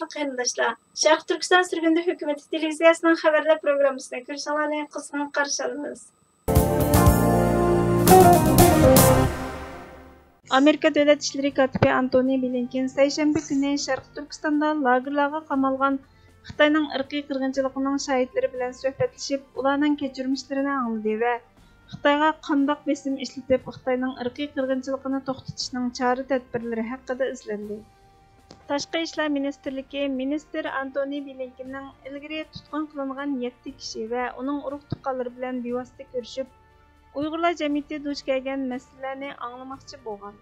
Hurmatli qarindoshlar, Sharq Turkiston Surgundi hukumati televiziyasining xabarlar programmasini ko'rishlarini qisman qarshi olamiz. Amerika Davlat ishlari kotibi Antony Blinken seshanba kuni Sharq Turkistonda lagerlarga qamalgan Xitoyning irqiy qirg'inchiligining shohidlari bilan suhbatlashib, ularning kechirmishlarini angladi va Xitoyga qandoq besim ishlatib, Xitoyning irqiy qirg'inchiligini to'xtatishning chora-tadbirlari haqida izlandi. Tashqi ishlar ministrligi ministr Antony Blinkenning ilgari tutqun qilingan 7 kishi va uning urug' tuqqanlari bilan bevosita ko'rishib, Uyg'urlar jamiyati duch kelgan masalalarni anglamoqchi bo'lgan.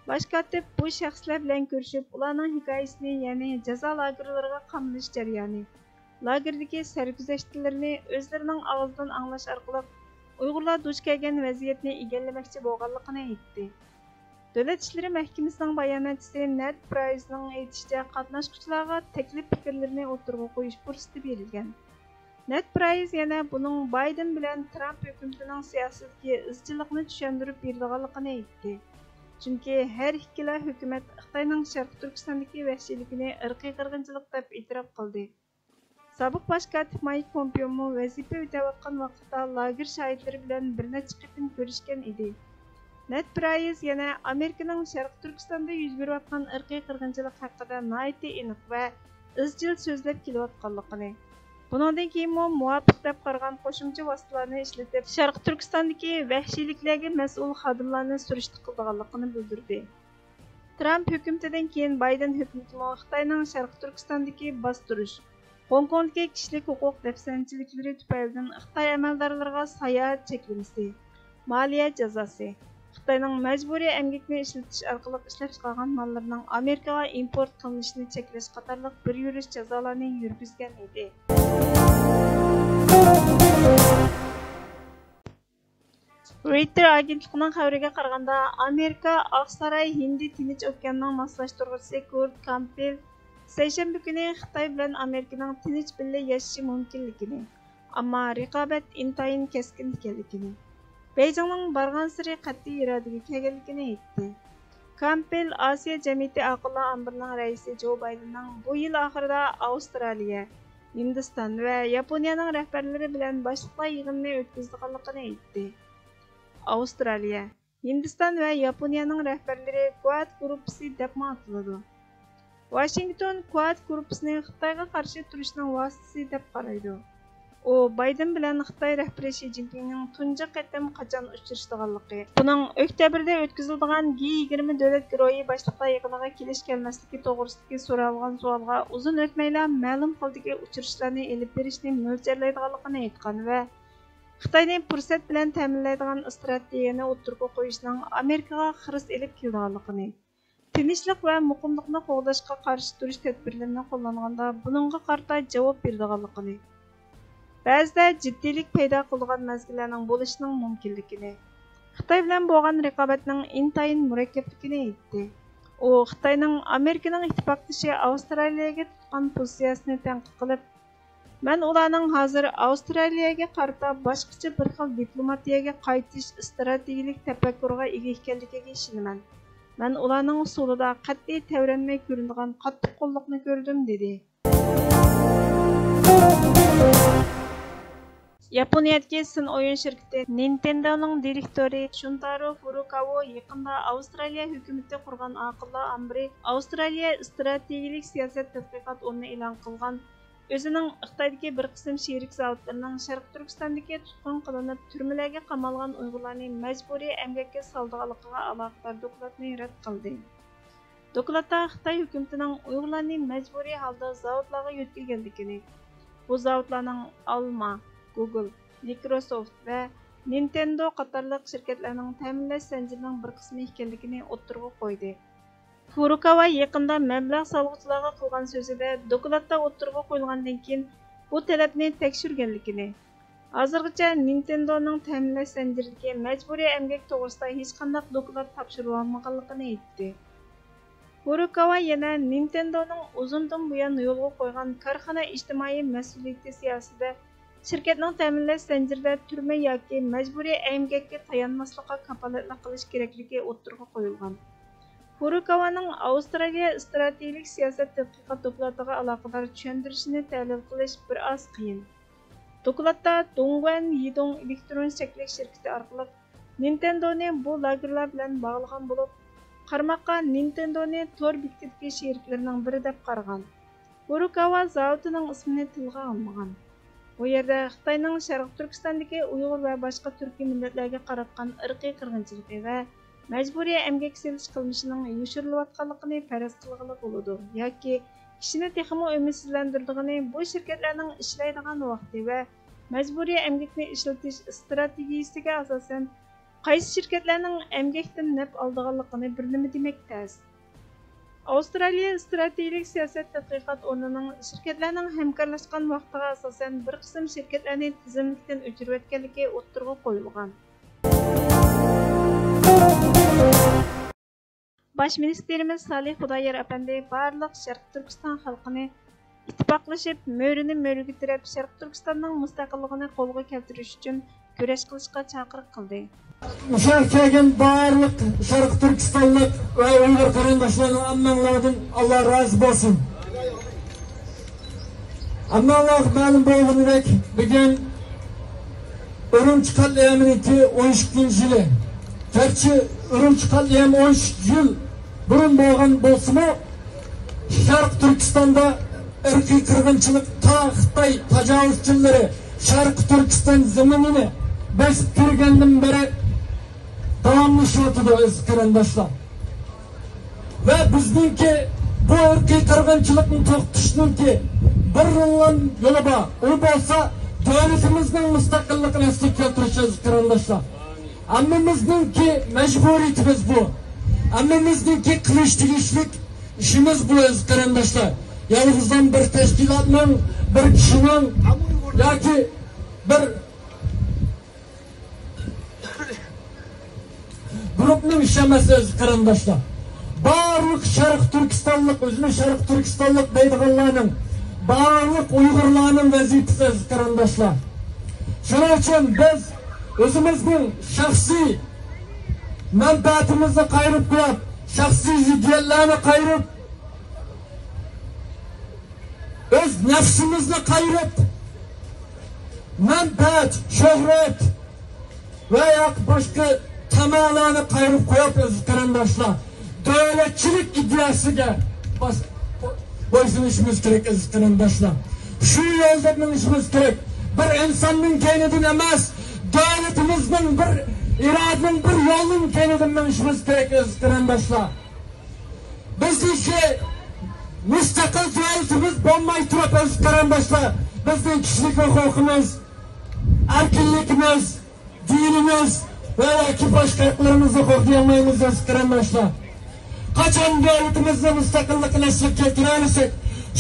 Bosh kotib bu shaxslar bilan ko'rishib, ularning hikoyasini, ya'ni jazo lagerlariga qamalish jarayoni, lagerdagi sarguzashtlarini o'zlarining og'zidan anglash orqali Uyg'urlar duch kelgan vaziyatni egallamoqchi bo'lganligini aytdi. Davlat ishlari mahkamasining bayonotchisi Ned Price'ning aytishicha, qatnashuvchilarga taklif fikrlarini o'tirg'a qo'yish fursati berilgan. Ned Price yana buning Biden bilan Trump hukumatining siyosatiga izchillikni tushuntirib berganligini aytdi. Chunki har ikkala hukumat Xitoyning Sharq Turkistondagi vahshiyligini irqiy qirg'inchilik deb e'tirof qildi. Sobiq bosh kotib Mike Pompeo vazifa o'tayotgan vaqtda lager shohidlari bilan bir necha qatim ko'rishgan edi. Ned Price yana Amerikaning Sharq Turkistonda yuz berayotgan irqiy qirg'inchilik haqida nihoyatda aniq va izchil so'zlab kelayotganligini, bundan keyin muvofiq deb qaragan qo'shimcha vositalarni ishlatib, Sharq Turkistondagi vahshiyliklarga mas'ul xodimlarni surishti qilganligini bildirdi. Trump hukumatidan keyin Biden hukumati Xitoyning Sharq Turkistondagi bostirish, Hongkongdagi kishilik huquq dafsanchiliklari tufaylidan Xitoy amaldorlariga sayohat cheklamasi, moliya jazosi, Xitoyning majburiy emgakni ishlatish orqali ishlab chiqargan mollarining Amerikaga import qilinishini cheklash qatorliq bir yurish jazolarni yurgizgan edi. Reuters agentligining xabariga qaraganda, Amerika Oqsaroy Hindi Tinch okeanining moslashtiruvchisi Kurt Campbell seshanba kuni Xitoy bilan Amerikaning tinch birga yashashi mumkinligini, ammo raqobat intayin keskin ekanligini, Beijingning barg'ansari qat'iy irodaga kelganligini aytdi. Campbell Osiyo jamiyati aqlli ambirining raisi Jo Baydenning bu yil oxirida Avstraliya, Hindiston va Yaponiyaning rahbarlari bilan boshliqlar yig'inini o'tkazganligini aytdi. Avstraliya, Hindiston va Yaponiyaning rahbarlari Quad guruhi deb ataladi. Washington Quad guruhini Xitoyga qarshi turishning vositasi deb qaraydi. U Biden bilan Xitoy rahbari Shi Jinpingning tunji qatam qachon uchrashdiganligi, buning oktyabrda o'tkaziladigan G20 davlat guruhi boshliqlar yig'iniga kelish kelmasligi to'g'risidagi so'ralgan savolga uzun o'tmayla ma'lum qildagi uchrashlarni elib berishni mo'ljallaydiganligini aytgan va Xitoyni fursat bilan ta'minlaydigan strategiyani o'tirg'a qo'yishning Amerikaga xiris elib kelganligini, tinchlik va muqimlikni qo'llashga qarshi turish tadbirlarini qo'llanganda buningga qarata javob berganligini, ba'zida jiddiylik paydo qilgan mezgillarning bo'lishining mumkinligini, Xitoy bilan bo'lgan raqobatning intayin murakkabligini aytdi. U Xitoyning Amerikaning ittifoqdoshi Avstraliyaga tutgan pozitsiyasini tanqid qilib, "Men ularning hozir Avstraliyaga qarata boshqacha bir xil diplomatiyaga qaytish strategik tafakkuriga ega ekanligiga ishonaman. Men ularning usulida qat'iy tavranmay ko'rinadigan qattiq qo'lliqni ko'rdim" dedi. Yaponiyadagi sin o'yin shirkati Nintendoning direktori Shuntaro Furukawa yaqinda Avstraliya hukumati qurgan aqlli ambiri Avstraliya strategik siyosat tadqiqot o'rni e'lon qilgan o'zining Xitoydagi bir qism sherik zavodlarining Sharq Turkistondagi tutqun qilinib turmalarga qamalgan Uyg'urlarni majburiy emgakka soldiganligiga aloqador dokladni rad qildi. Dokladda Xitoy hukumatining Uyg'urlarni majburiy holda zavodlarga yo'tkilganligini, bu zavodlarning Alma, Google, Microsoft va Nintendo qatorliq shirkatlarning ta'minlash zanjirining bir qismi ekanligini o'ttirg'a qo'ydi. Furukawa yaqinda mablag' solg'uvchilarga qilgan so'zida dokladda o'ttirg'a qo'yilgandan keyin bu talabni tekshirganligini, hozirgacha Nintendoning ta'minlash zanjiridagi majburiy emgak to'g'risida hech qanday doklad topshirib olmaganligini aytdi. Furukawa yana Nintendoning uzundan buyon yo'lga qo'ygan korxona ijtimoiy mas'uliyati siyosatida shirkatning ta'minlash zanjirida turma yoki majburiy emgakka tayanmaslikqa kafolatlik qilish kerakligi o'ttirg'a qo'yilgan. Furukawaning Avstraliya strategik siyosat tadqiqot dokumentlariga aloqador tushuntirishini tahlil qilish bir oz qiyin. Dokladda Dongguan Yidong elektron cheklash shirkati orqali Nintendo'ni bu lagerlar bilan bog'lagan bo'lib, qarmoqqa Nintendo'ni tor bekitidagi sheriklarining biri deb qaragan. Furukawa zavodining ismini tilga olmagan. Bu yerda Xitoyning Sharq Turkistondagi Uyg'ur va boshqa turkiy millatlarga qaratgan irqiy qirg'inchiligi va majburiy emgak selish qilmishining yushirilayotganligini faraz qilgani bo'ladi yoki kishini texmo umidsizlantirdigani bu shirkatlarning ishlaydigan vaqti va majburiy emgakni ishlatish strategiyasiga asosan qaysi shirkatlarning emgakdan naf oldiganligini bir nima demak tez. Avstraliya strategik siyosat tadqiqot o'rnining shirkatlarning hamkorlashgan vaqtiga asosan bir qism shirkatlarni tizimlikdan o'chirayotganligi o'ttirg'a qo'yilgan. Baş ministerimiz Salih Xudoyer apandi barliq Sharq Turkiston xalqini ittifoqlashib, mo'rini mo'riga tirab Sharq Turkistonning mustaqilligini qo'lga keltirish uchun kurash qilishga chaqiriq qildi. Musharakaga barliq Sharq Turkistonlik va Uyg'ur qarindoshlarning ammanglardan Alloh rozi bo'lsin. Ammanglar ma'lum bo'lganidek, bugun Urumchi qatliamidagi 12-yili. Gerçi Urumchi qatliami 13 yil burun bo'lgan bo'lsa-mu, Sharq Turkistonda irqiy qirg'inchilik ta Xitoy tajovuzchilari Sharq Turkiston zaminini bosib kirgandan beri davomlashyapti aziz qarindoshlar. Va bizningki bu irqiy qirg'inchilikni to'xtatishninki bir yo'li bor. U bo'lsa davlatimizning mustaqilligini asliga keltirish aziz qarindoshlar. Ammamizninki majburiyatimiz bu. Ammamizninki qilish tegishlik ishimiz bu aziz qarindoshlar. Yolg'izdan bir tashkilotning, bir kishining yoki bir grupning ishi emas aziz qarindoshlar. Barliq Sharq Turkistonlik, o'zini Sharq Turkistonlik deydiganlarning, barliq Uyg'urlarning vazifasi aziz qarindoshlar. Shuning uchun biz o'zimizning shaxsiy manfaatimizni qayrib qo'yib, shaxsiy ziddiyatlarni qayrib, o'z nafsimizni qayrib, manfaat, shuhrat va boshqa tamoyillarni qayrib qo'yib aziz qarindoshlar, davlatchilik ideyasiga bo'ysunishimiz kerak aziz qarindoshlar. Shu yo'lda minishimiz kerak. Bir insonning kaynidan emas, davlatimizning bir irodaning bir yo'lning kaynidan minishimiz kerak aziz qarindoshlar. Bizdagi mustaqil davlatimiz bo'lmay turib aziz qarindoshlar, bizning kishilik huquqimiz, erkinligimiz, dinimiz va boshqa huquqlarimizni qo'llayolmaymiz aziz qarindoshlar. Qachon davlatimizning mustaqilligini asliga keltiramisak,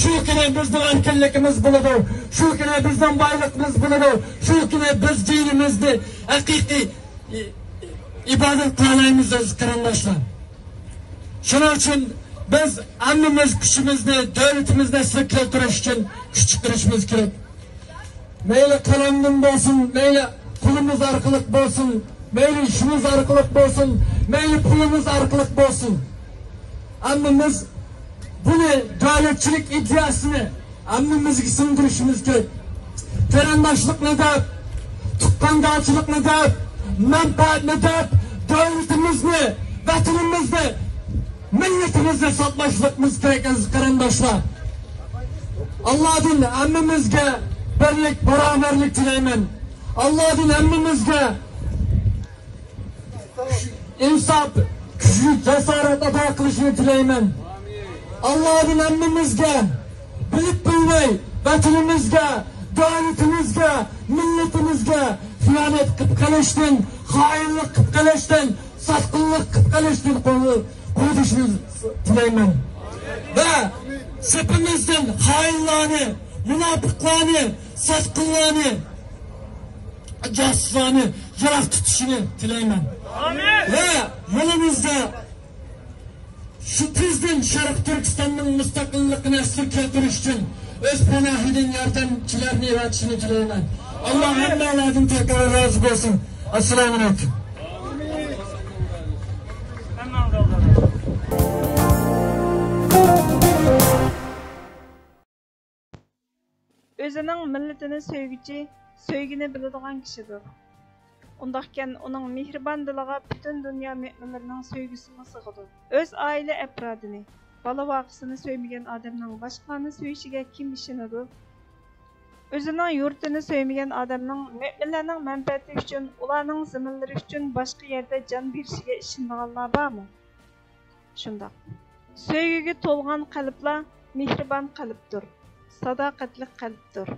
shu kuni bizning erkinligimiz bo'ladi, shu kuni bizning boyligimiz bo'ladi, shu kuni biz dinimizni haqiqiy ibodat qilamiz aziz qarindoshlar. Shuning uchun biz annimiz kuchimizni, davlatimizni asliga keltirish uchun kuch chiqarishimiz kerak. Mayli qalamdan bo'lsin, mayli pulimiz orqali bo'lsin, mayli ishimiz orqali bo'lsin, mayli pulimiz orqali bo'lsin. Annimiz buni davlatchilik ideyasini annimizga singdirishimiz kerak. Qarindoshlikni deb, tuqqandochilikni deb, manfaatni deb davlatimizni, vatanimizni, millatimizni sotmasligimiz kerak aziz qarindoshlar. Allohdan hammamizga birlik, barobarlik tilayman. Allohdan hammamizga insof, kuch, jasorat ato qilishini tilayman. Allohdan hammamizga bilib bilmay vatanimizga, davlatimizga, millatimizga xiyonat qilib qilishdan, xoinlik qilib qilishdan, sotqinlik qilib qilishdan qo'yishni tilayman. Va sepimizdan xoinlarni, munofiqlarni, sotqinlarni, josuslarni yiroq tutishini tilayman. Ve yo'limizda şu tizden Sharq Turkistonning mustaqilligini asliga keltirish uchun o'z panohidan yordamchilarni yaratishini tilayman. Alloh hammalardan tekrar rozi bo'lsin. Assalomu alaykum. Özünün milletini söygücü, söygünü biladigan kişidir. Undaqkən onun mehriban diliga bütün dünya müminlərinin söygüsünü sığıdı. Öz aile efradını, bala vaqısını söyməyən adamның başqanı söyüşüge kim işinidir? Özünün yurtunu söyməyən adamның müminlərinin mənfəəti üçün, ularning ziminləri üçün başqa yerdə can verişige işindiganlar barmı? Şundaq. Söygüge tolgan qalblar mehriban qalbdir, sadaqatli qalbdir.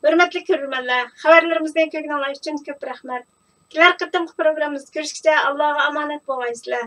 Hürmetli görürmenler, haberlerimizden kökünanlar için köp rahmet. Kiler kıttım programımız görüşkice Allah'a emanet boğaysızlar.